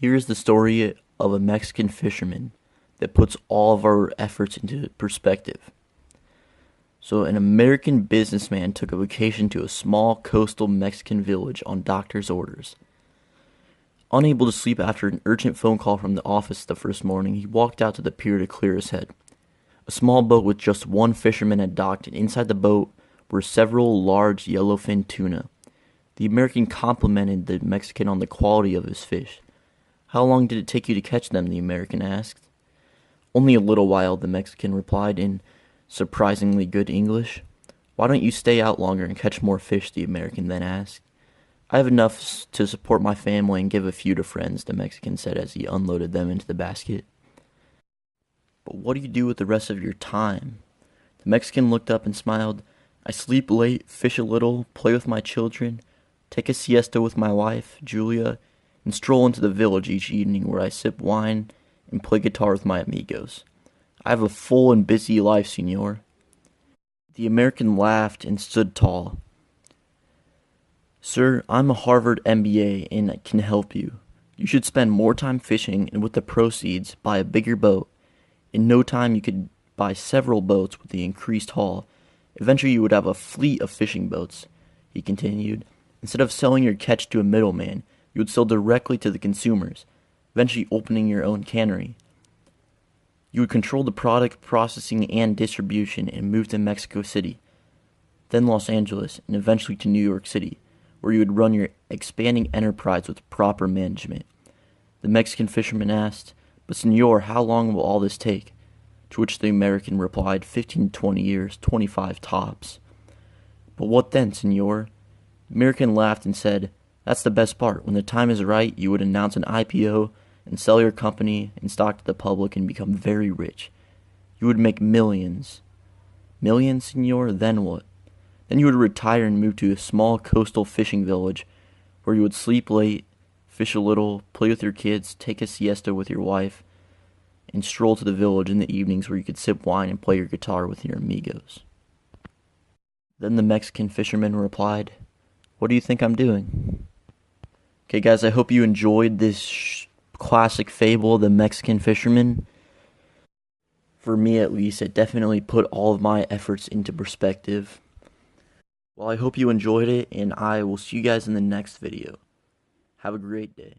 Here's the story of a Mexican fisherman that puts all of our efforts into perspective. So, an American businessman took a vacation to a small coastal Mexican village on doctor's orders. Unable to sleep after an urgent phone call from the office the first morning, he walked out to the pier to clear his head. A small boat with just one fisherman had docked, and inside the boat were several large yellowfin tuna. The American complimented the Mexican on the quality of his fish. "How long did it take you to catch them?" the American asked. "Only a little while," the Mexican replied in surprisingly good English. "Why don't you stay out longer and catch more fish?" the American then asked. "I have enough to support my family and give a few to friends," the Mexican said as he unloaded them into the basket. "But what do you do with the rest of your time?" The Mexican looked up and smiled. "I sleep late, fish a little, play with my children, take a siesta with my wife, Julia, and stroll into the village each evening where I sip wine and play guitar with my amigos. I have a full and busy life, senor." The American laughed and stood tall. "Sir, I'm a Harvard MBA and can help you. You should spend more time fishing and with the proceeds buy a bigger boat. In no time you could buy several boats with the increased haul. Eventually you would have a fleet of fishing boats," he continued. "Instead of selling your catch to a middleman, you would sell directly to the consumers, eventually opening your own cannery. You would control the product processing and distribution and move to Mexico City, then Los Angeles, and eventually to New York City, where you would run your expanding enterprise with proper management." The Mexican fisherman asked, "But senor, how long will all this take?" To which the American replied, 15 to 20 years, 25 tops. "But what then, senor?" The American laughed and said, "That's the best part. When the time is right, you would announce an IPO and sell your company and stock to the public and become very rich. You would make millions." "Millions, senor? Then what?" "Then you would retire and move to a small coastal fishing village where you would sleep late, fish a little, play with your kids, take a siesta with your wife, and stroll to the village in the evenings where you could sip wine and play your guitar with your amigos." Then the Mexican fisherman replied, "What do you think I'm doing?" Okay, guys, I hope you enjoyed this classic fable, The Mexican Fisherman. For me, at least, it definitely put all of my efforts into perspective. Well, I hope you enjoyed it, and I will see you guys in the next video. Have a great day.